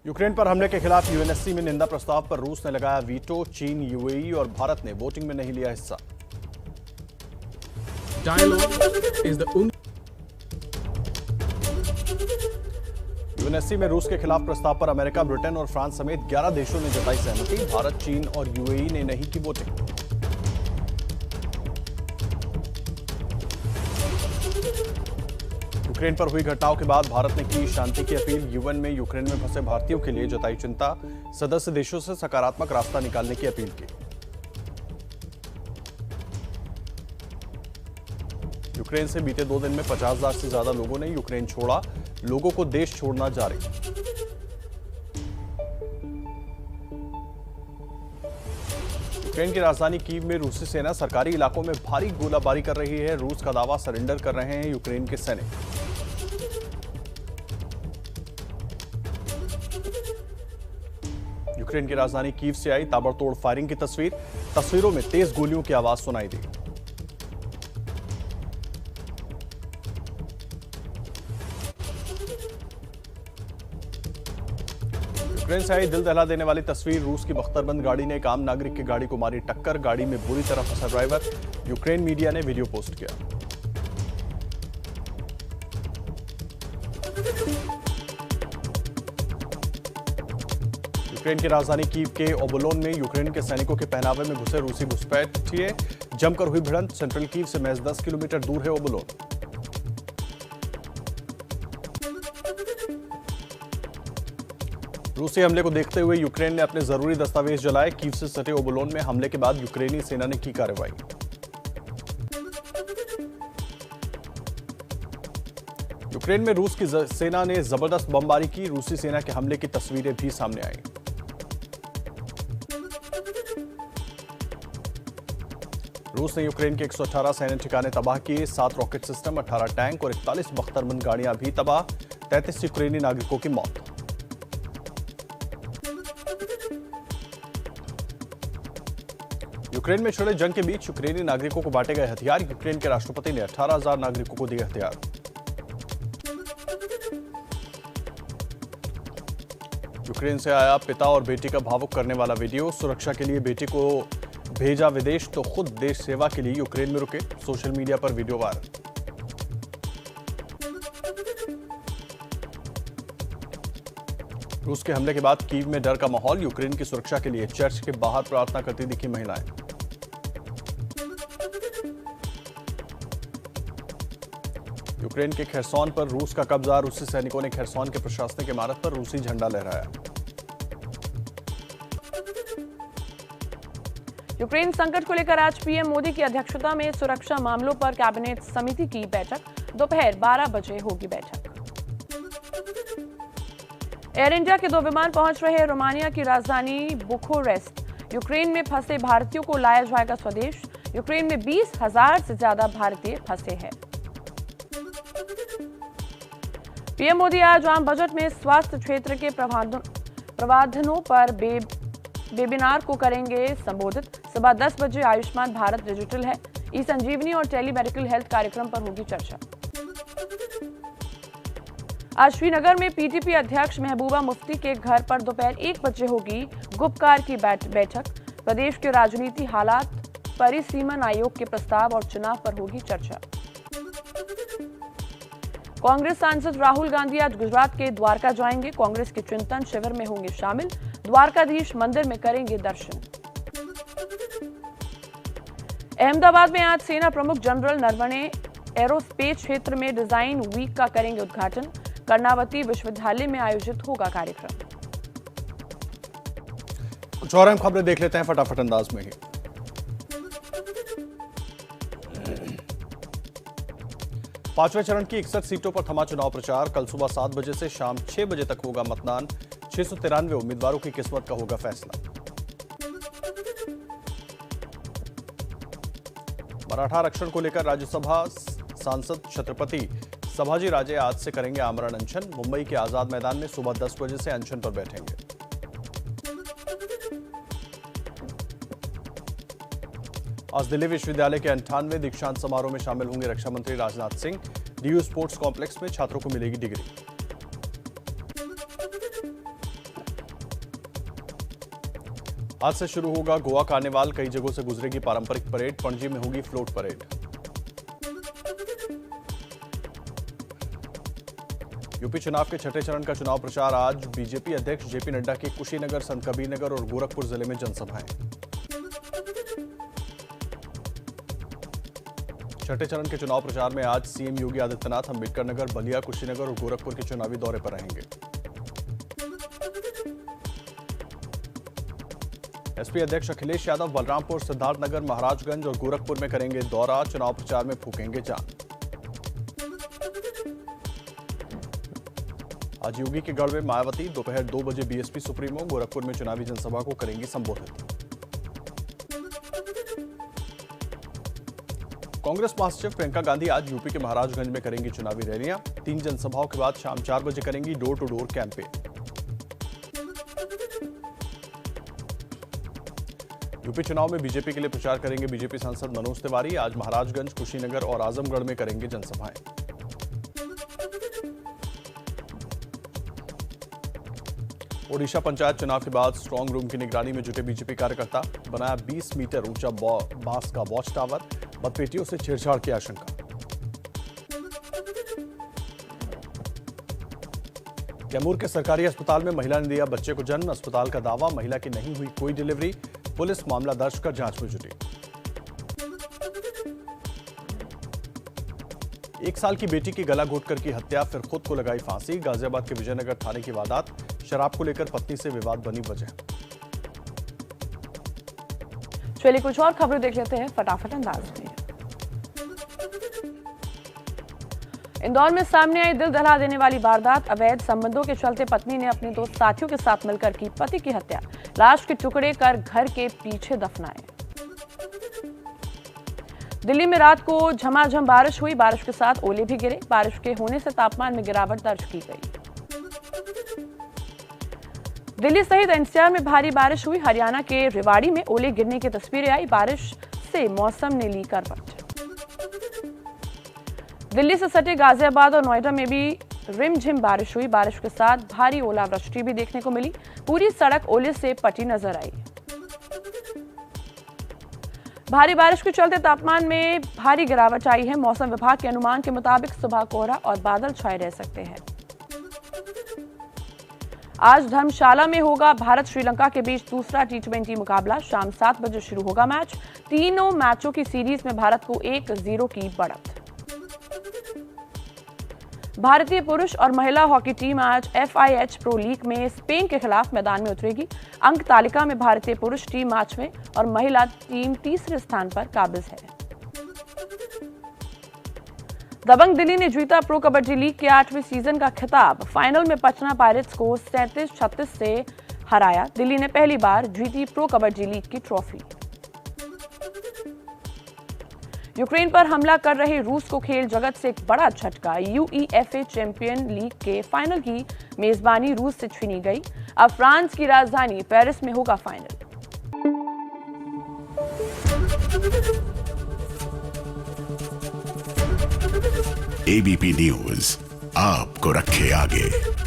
Ukraine पर हमले के खिलाफ यूएनएससी में निंदा प्रस्ताव पर रूस ने लगाया वीटो। चीन, यूएई और भारत ने वोटिंग में नहीं लिया हिस्सा। यूएनएससी में रूस के खिलाफ प्रस्ताव पर अमेरिका, ब्रिटेन और फ्रांस समेत 11 देशों ने जताई सहमति। भारत, चीन और यूएई ने नहीं की वोटिंग। यूक्रेन पर हुई घटनाओं के बाद भारत ने की शांति की अपील। यूएन में यूक्रेन में फंसे भारतीयों के लिए जताई चिंता। सदस्य देशों से सकारात्मक रास्ता निकालने की अपील की। यूक्रेन से बीते 2 दिन में 50,000 से ज्यादा लोगों ने यूक्रेन छोड़ा। लोगों को देश छोड़ना जारी। यूक्रेन की राजधानी कीव में रूसी सेना सरकारी इलाकों में भारी गोलाबारी कर रही है। रूस का दावा, सरेंडर कर रहे हैं यूक्रेन के सैनिक। यूक्रेन की राजधानी कीव से आई ताबड़तोड़ फायरिंग की तस्वीरों में तेज गोलियों की आवाज सुनाई दी। यूक्रेन से आई दिल दहला देने वाली तस्वीर। रूस की बख्तरबंद गाड़ी ने एक आम नागरिक की गाड़ी को मारी टक्कर। गाड़ी में बुरी तरह फंसा ड्राइवर। यूक्रेन मीडिया ने वीडियो पोस्ट किया। यूक्रेन की राजधानी कीव के ओबोलोन में यूक्रेन के सैनिकों के पहनावे में घुसे रूसी घुसपैठिए। जमकर हुई भिड़ंत। सेंट्रल कीव से महज 10 किलोमीटर दूर है ओबोलोन। रूसी हमले को देखते हुए यूक्रेन ने अपने जरूरी दस्तावेज जलाए। कीव से सटे ओबोलोन में हमले के बाद यूक्रेनी सेना ने की कार्रवाई। यूक्रेन में रूस की सेना ने जबरदस्त बमबारी की। रूसी सेना के हमले की तस्वीरें भी सामने आई। रूस ने यूक्रेन के 118 सैन्य ठिकाने तबाह किए। 7 रॉकेट सिस्टम, 18 टैंक और 41 बख्तरबंद गाड़ियां भी तबाह। 33 यूक्रेनी नागरिकों की मौत। यूक्रेन में छिड़े जंग के बीच यूक्रेनी नागरिकों को बांटे गए हथियार। यूक्रेन के राष्ट्रपति ने 18,000 नागरिकों को दिए हथियार। यूक्रेन से आया पिता और बेटी का भावुक करने वाला वीडियो। सुरक्षा के लिए बेटी को भेजा विदेश तो खुद देश सेवा के लिए यूक्रेन में रुके। सोशल मीडिया पर वीडियो वायरल। रूस के हमले के बाद कीव में डर का माहौल। यूक्रेन की सुरक्षा के लिए चर्च के बाहर प्रार्थना करती दिखी महिलाएं। यूक्रेन के खेरसोन पर रूस का कब्जा। रूसी सैनिकों ने खेरसोन के प्रशासनिक इमारत पर रूसी झंडा लहराया। यूक्रेन संकट को लेकर आज पीएम मोदी की अध्यक्षता में सुरक्षा मामलों पर कैबिनेट समिति की बैठक। दोपहर 12 बजे होगी बैठक। एयर इंडिया के 2 विमान पहुंच रहे रोमानिया की राजधानी बुखारेस्ट। यूक्रेन में फंसे भारतीयों को लाया जाएगा स्वदेश। यूक्रेन में 20,000 से ज्यादा भारतीय फंसे हैं। पीएम मोदी आज आम बजट में स्वास्थ्य क्षेत्र के प्रावधानों पर वेबिनार को करेंगे संबोधित। सुबह 10 बजे आयुष्मान भारत डिजिटल है, ई संजीवनी और टेली मेडिकल हेल्थ कार्यक्रम पर होगी चर्चा। आज श्रीनगर में पीटीपी अध्यक्ष महबूबा मुफ्ती के घर पर दोपहर 1 बजे होगी गुपकार की बैठक। प्रदेश के राजनीति हालात, परिसीमन आयोग के प्रस्ताव और चुनाव पर होगी चर्चा। कांग्रेस सांसद राहुल गांधी आज गुजरात के द्वारका जाएंगे। कांग्रेस के चिंतन शिविर में होंगे शामिल। द्वारकाधीश मंदिर में करेंगे दर्शन। अहमदाबाद में आज सेना प्रमुख जनरल नरवणे एरोस्पेस क्षेत्र में डिजाइन वीक का करेंगे उद्घाटन। कर्णावती विश्वविद्यालय में आयोजित होगा कार्यक्रम। कुछ और अहम खबरें देख लेते हैं फटाफट अंदाज में ही। पांचवें चरण की 61 सीटों पर थमा चुनाव प्रचार। कल सुबह 7 बजे से शाम 6 बजे तक होगा मतदान। 693 उम्मीदवारों की किस्मत का होगा फैसला। मराठा आरक्षण को लेकर राज्यसभा सांसद छत्रपति संभाजी राजे आज से करेंगे आमरण अनशन। मुंबई के आजाद मैदान में सुबह 10 बजे से अनशन पर बैठेंगे। आज दिल्ली विश्वविद्यालय के 98वें दीक्षांत समारोह में शामिल होंगे रक्षा मंत्री Rajnath Singh. DU sports complex में छात्रों को मिलेगी डिग्री। आज से शुरू होगा गोवा कार्निवाल। कई जगहों से गुजरेगी पारंपरिक परेड। पणजी में होगी फ्लोट परेड। यूपी चुनाव के छठे चरण का चुनाव प्रचार आज। बीजेपी अध्यक्ष जेपी नड्डा की कुशीनगर, संत कबीरनगर और गोरखपुर जिले में जनसभाएं। छठे चरण के चुनाव प्रचार में आज सीएम योगी आदित्यनाथ अंबेडकर नगर, बलिया, कुशीनगर और गोरखपुर के चुनावी दौरे पर रहेंगे। एसपी अध्यक्ष अखिलेश यादव बलरामपुर, सिद्धार्थनगर, महाराजगंज और गोरखपुर में करेंगे दौरा। चुनाव प्रचार में फूकेंगे जान। आज योगी के गढ़ में मायावती दोपहर 2 बजे बीएसपी सुप्रीमो गोरखपुर में चुनावी जनसभा को करेंगी संबोधित। कांग्रेस महासचिव प्रियंका गांधी आज यूपी के महाराजगंज में करेंगी चुनावी रैलियां। 3 जनसभाओं के बाद शाम 4 बजे करेंगी door to door campaign. UP चुनाव में बीजेपी के लिए प्रचार करेंगे बीजेपी सांसद मनोज तिवारी। आज महाराजगंज, कुशीनगर और आजमगढ़ में करेंगे जनसभाएं। ओडिशा पंचायत चुनाव के बाद स्ट्रांग रूम की निगरानी में जुटे बीजेपी कार्यकर्ता। बनाया 20 मीटर ऊंचा बांस का वॉच टावर। मतपेटियों से छेड़छाड़ की आशंका। कैमूर के सरकारी अस्पताल में महिला ने दिया बच्चे को जन्म। अस्पताल का दावा, महिला की नहीं हुई कोई डिलीवरी। पुलिस मामला दर्ज कर जांच में जुटी। 1 साल की बेटी की गला घोटकर की हत्या, फिर खुद को लगाई फांसी। गाजियाबाद के विजयनगर थाने की वारदात। शराब को लेकर पत्नी से विवाद बनी वजह। चलिए कुछ और खबरें देख लेते हैं फटाफट अंदाज में। इंदौर में सामने आई दिल दहला देने वाली वारदात। अवैध संबंधों के चलते पत्नी ने अपने 2 साथियों के साथ मिलकर की पति की हत्या। लाश के टुकड़े कर घर के पीछे दफनाए। दिल्ली में रात को झमाझम बारिश हुई। बारिश के साथ ओले भी गिरे। बारिश के होने से तापमान में गिरावट दर्ज की गई। दिल्ली सहित एनसीआर में भारी बारिश हुई। हरियाणा के रेवाड़ी में ओले गिरने की तस्वीरें आई। बारिश से मौसम ने ली करवट। दिल्ली से सटे गाजियाबाद और नोएडा में भी रिमझिम बारिश हुई। बारिश के साथ भारी ओलावृष्टि भी देखने को मिली। पूरी सड़क ओले से पटी नजर आई। भारी बारिश के चलते तापमान में भारी गिरावट आई है। मौसम विभाग के अनुमान के मुताबिक सुबह कोहरा और बादल छाए रह सकते हैं। आज धर्मशाला में होगा भारत श्रीलंका के बीच दूसरा T20 मुकाबला। शाम 7 बजे शुरू होगा मैच। तीनों मैचों की सीरीज में भारत को 1-0 की बढ़त। भारतीय पुरुष और महिला हॉकी टीम आज FIH प्रो लीग में स्पेन के खिलाफ मैदान में उतरेगी। अंक तालिका में भारतीय पुरुष टीम 5वें और महिला टीम 3रे स्थान पर काबिज है। दबंग दिल्ली ने जीता प्रो कबड्डी लीग के 8वें सीजन का खिताब। फाइनल में पटना पायरेट्स को 37-36 से हराया। दिल्ली ने पहली बार जीती प्रो कबड्डी लीग की ट्रॉफी। यूक्रेन पर हमला कर रहे रूस को खेल जगत से एक बड़ा झटका। UEFA चैंपियन लीग के फाइनल की मेजबानी रूस से छीनी गई। अब फ्रांस की राजधानी पेरिस में होगा फाइनल। ABP न्यूज आपको रखे आगे।